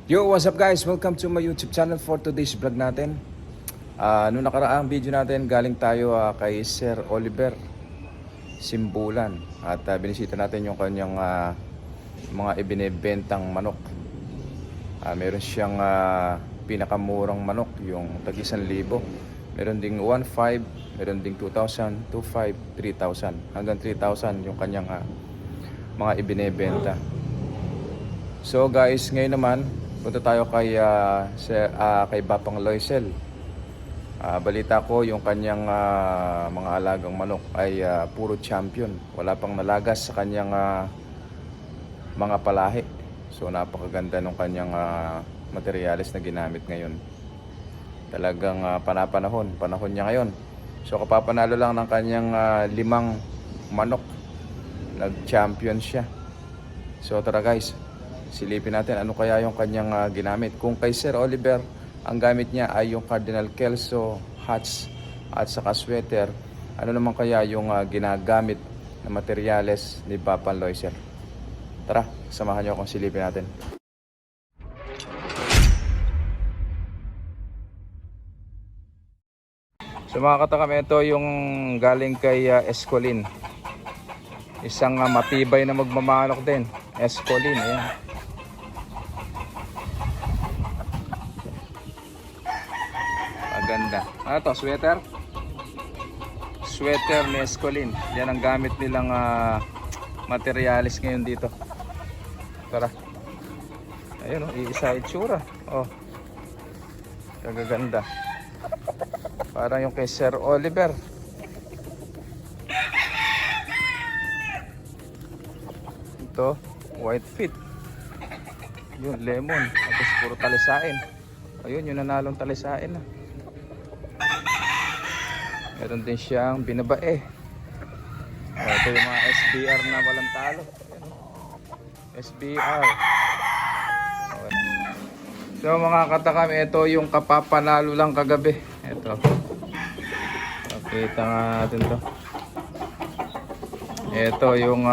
Yo, what's up guys? Welcome to my YouTube channel for today's vlog natin. Noong nakaraang video natin, galing tayo kay Sir Oliver Simbulan. At binisita natin yung kanyang mga ibinebentang manok. Meron siyang pinakamurang manok, yung tag 1,000. Meron ding 1,500, meron ding 2,000, 2,500, 3,000. Hanggang 3,000 yung kanyang mga ibinebenta. So guys, ngayon naman punta tayo kay Bapang Loisel. Balita ko yung kanyang mga alagang manok ay puro champion. Wala pang nalagas sa kanyang mga palahi. So napakaganda ng kanyang materyales na ginamit ngayon. Talagang panahon niya ngayon. So kapapanalo lang ng kanyang 5 manok. Nag-champion siya. So tara guys, silipin natin ano kaya yung kanyang ginamit. Kung kay Sir Oliver, ang gamit niya ay yung Cardinal Kelso hats at saka sweater, ano naman kaya yung ginagamit na materyales ni Bapang Loisel? Tara, samahan niyo akong silipin natin. So mga katakam, ito yung galing kay Escolin. Isang matibay na magmamanok din. Escolin, ayan. Maganda. Ano to? Sweater? Sweater ni Escolin. Yan ang gamit nilang materialis ngayon dito. Tara. Ayun o, iisa itsura. Oh. Kagaganda. Parang yung kay Sir Oliver. Ito, white fit. Yun, lemon. Tapos puro talisain. Ayun, yung nanalong talisain na. Meron din siyang binabae. Ito yung mga SBR na walang talo. SBR. So mga katakam, ito yung kapapanalo lang kagabi. Ito. Pakita nga natin to. Ito yung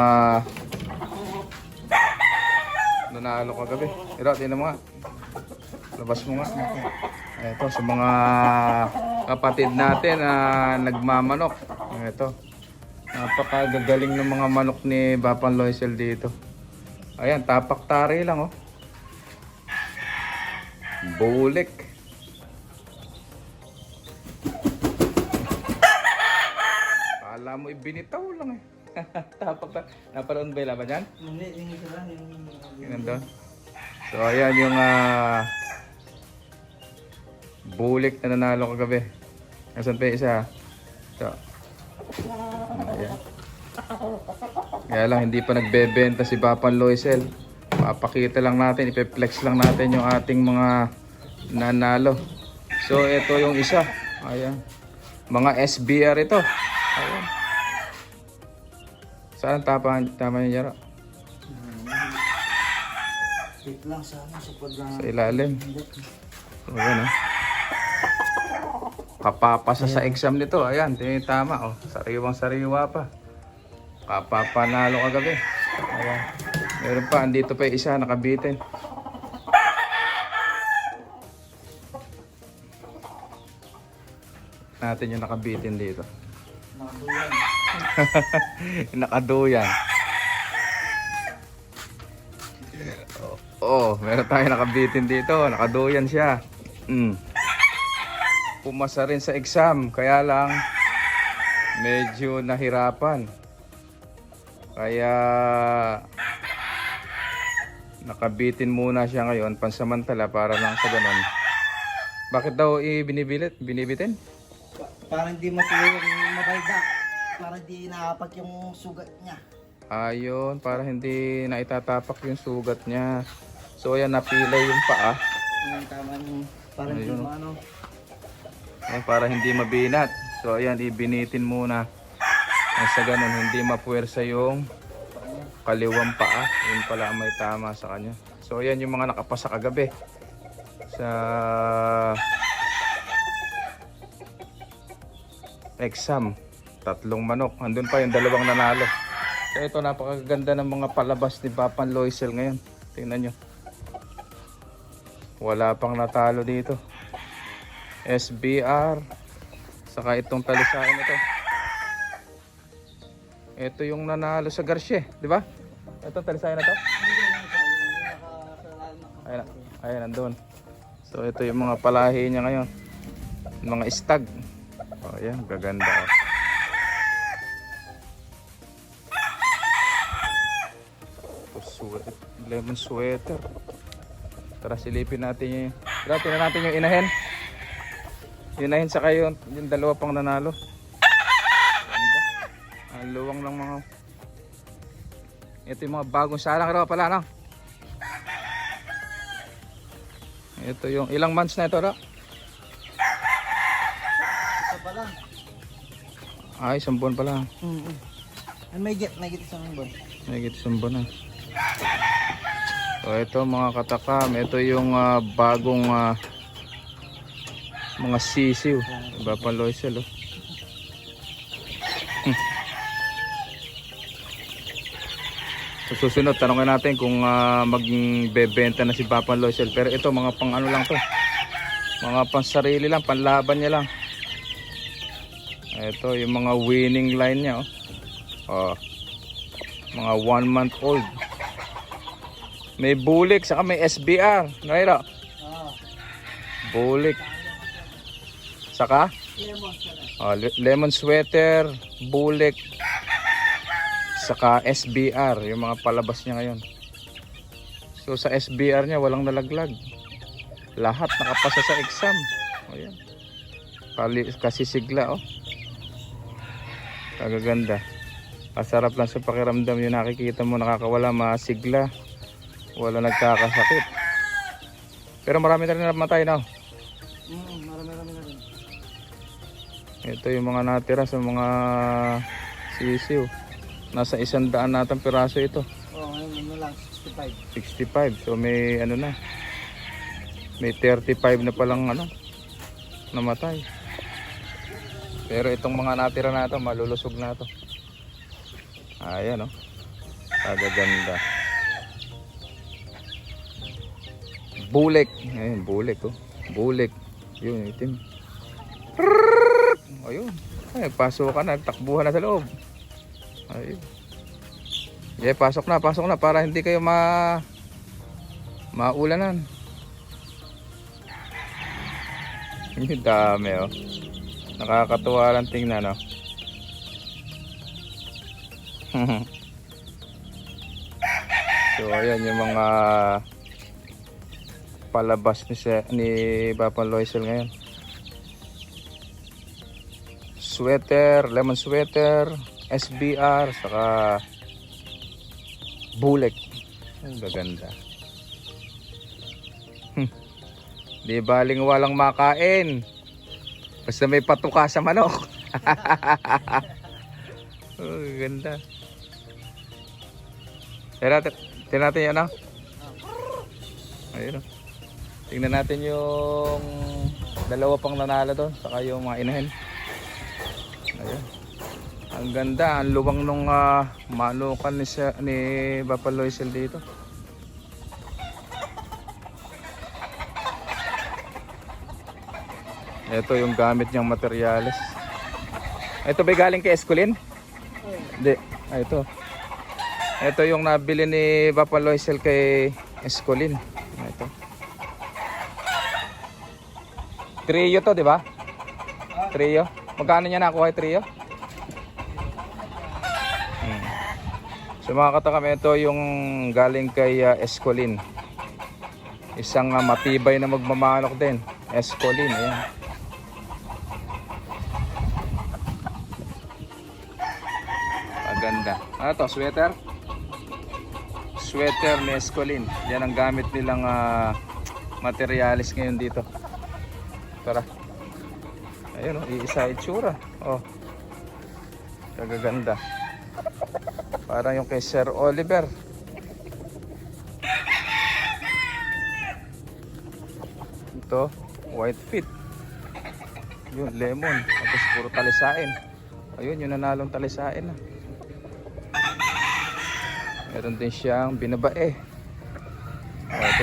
nanalo kagabi. Ito, tingnan mo nga. Labas mo nga. Ito sa mga kapatid natin na nagmamanok. Ito. Napakagagaling ng mga manok ni Bapang Loisel dito. Ayan, tapak tari lang oh. Bulik. Kala mo ibinitaw lang eh. Tapak tari. Naparoon ba yung laban yan? Hindi, ito lang. Yung doon. So ayan yung bulik na nanalo kagabi. Nasaan pa yung isa? Ito. Ayan. Kaya lang hindi pa nagbebenta si Bapang Loisel. Papakita lang natin, ipeplex lang natin yung ating mga nanalo. So ito yung isa. Ayan. Mga SBR ito. Ayan. Saan tama yung yara? Wait lang sa Sa ilalim. So ayan kapapasa sa exam nito. Ayan, tama oh. Sariwang sariwa pa. Kapapanalo kagabi. Ayan. Meron pa, andito pa yung isa nakabitin. Natin yung nakabitin dito. Nakaduyan. Meron tayo nakabitin dito. Nakaduyan siya. Pumasa rin sa exam, kaya lang medyo nahirapan. Kaya nakabitin muna siya ngayon pansamantala para lang sa ganun. Bakit daw binibitin? Para hindi mabalda. Para hindi naapak yung sugat niya. Ayun, para hindi na itatapak yung sugat niya. So ayan, napilay yung paa. Tama yung para hindi maano. Para hindi mabinat. So ayan, ibinitin muna. Sa ganun, hindi mapuwersa yung kaliwang paa. Yun pala ang may tama sa kanya. So ayan yung mga nakapasa kagabi sa exam. 3 manok. Andun pa yung 2 nanalo. So ito, napakaganda ng mga palabas ni Bapang Loisel ngayon. Tingnan nyo. Wala pang natalo dito. SBR. Saka itong talisain ito. Ito yung nanalo sa Garcia, di ba? Itong talisain na to. Ayan, ayan, nandun. So ito yung mga palahi niya ngayon. Mga stag. Oh, ayan, gaganda. Oh. Lemon sweater. Tara, silipin natin yung... Tara, tingnan natin yung inahin. Inahin sa kayo, yung dalawa pang nanalo. Ganda. Ang luwang ng mga... Ito yung mga bagong salang raw pala, no? Ito yung ilang months na ito, raw? Isa pa lang. Ay, isang buwan pa lang. May get isang buwan. May isang buwan na. So ito mga katakam, ito yung bagong mga sisiw. Iba pa Loisel, oh. So susunod, tanongin natin kung magbebenta na si Papa Loisel. Pero ito mga pang ano lang to. Mga pang sarili lang, panlaban niya lang. Ito yung mga winning line niya, oh. Mga 1 month old. May bulik, saka may SBR. Naira. Bulik. Saka? Lemon sweater, bulik. Saka SBR, yung mga palabas niya ngayon. So sa SBR niya walang nalaglag. Lahat nakapasa sa exam. O yan. Kasi sigla, oh. Kagaganda. Masarap lang sa pakiramdam yung nakikita mo nakakawala, masigla. Wala nagkakasakit. Pero marami na rin namatay na. Marami na rin. Ito yung mga natira sa mga sisiw. Nasa 100 natang piraso ito. Oo, ngayon lang 65. 65. So may ano na. May 35 na palang ano namatay. Pero itong mga natira na ito, malulusog na ito. Ayan, oh. Kagaganda. Bulik. Ayun, bulik, oh. Bulik. Yun, itim. Ayun. Ay, pasok ka na. Takbuhan na sa loob. Ayun. Yeah, pasok na para hindi kayo maulanan. Yung dami, oh. Nakakatuwa lang tingnan, oh. So ayan yung mga palabas ni Papa Loisel ngayon. Sweater, lemon sweater, SBR, saka bulik. Ang gaganda. Di baling walang makain. Basta may patuka sa manok. Oh, ganda. Tingnan natin yan, oh. Ayun, oh. Tingnan natin yung dalawa pang nanalo doon, saka yung mga inahin. Ayun. Ang ganda, ang luwang nung manukan ni Papa Loisel dito. Ito yung gamit niyang materyales. Ito ba galing kay Escolin? Hindi. Ito. Ito yung nabili ni Papa Loisel kay Escolin. Ito. Trio to, di ba? Trio. Magkano niya nakuha yung trio? So mga katakam, ito yung galing kay Escolin. Isang matibay na magmamanok din. Escolin, ayan. Maganda. Ano to, sweater? Sweater ni Escolin. Yan ang gamit nilang materialis ngayon dito. Tara. Ayun, oh, iisa itsura. Oh. Kagaganda. Parang yung kay Sir Oliver. Ito, white fit. Yun, lemon. Tapos puro talisain. Ayun, yung nanalong talisain na. Meron din siyang binabae. Ito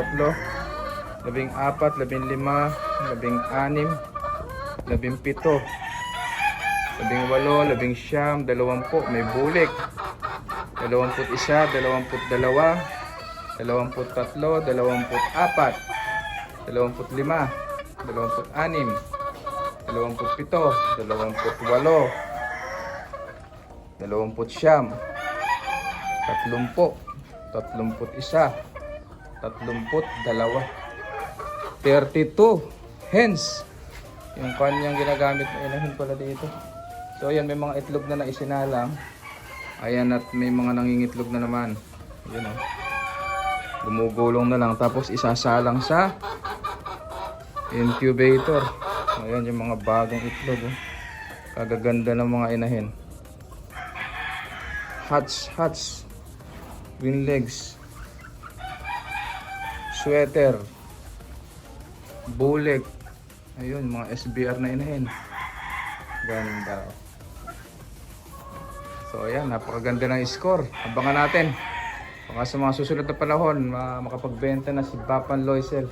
13, 14, 15, 16, 17, 18, 19, 20, may bulik. 21, 22, 23, 24, 25, 26, 27, 28, 29, 30, 31, 32, 32 hens. Yung kanyang ginagamit na inahin pala dito. So ayan, may mga itlog na naisinalang. Ayan, at may mga nangingitlog na naman. Ayan o. Gumugulong na lang. Tapos isasalang sa incubator. Ayan yung mga bagong itlog. Oh. Kagaganda ng mga inahin. hats, wing legs, sweater, bulik. Ayun, mga SBR na inahin. Ganda. So ayan, napakaganda ng score. Abangan natin. Baka sa mga susunod na panahon, makapagbenta na si Bapan Loisel.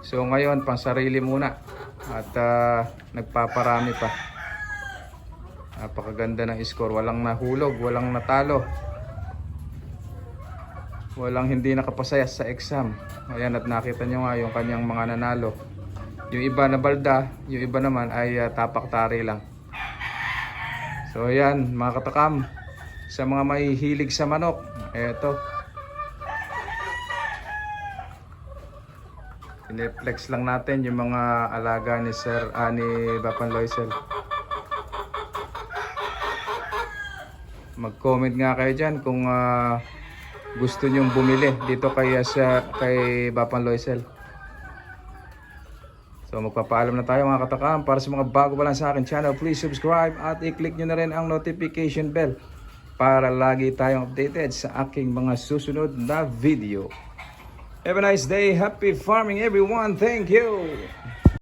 So ngayon, pang sarili muna. At nagpaparami pa. Napakaganda ng score. Walang nahulog, walang natalo. Walang hindi nakapasaya sa exam. Ayan, at nakita nyo nga yung kanyang mga nanalo. Yung iba na balda, yung iba naman ay tapak-tari lang. So ayan, mga katakam, sa mga may hilig sa manok, eto. Pineflex lang natin yung mga alaga ni ni Bapan Loisel. Mag-comment nga kayo dyan kung gusto nyong bumili dito kay Bapan Loisel. So magpapaalam na tayo mga katakam. Para sa mga bago pa lang sa akin channel, please subscribe at i-click nyo na rin ang notification bell para lagi tayong updated sa aking mga susunod na video. Have a nice day. Happy farming everyone. Thank you.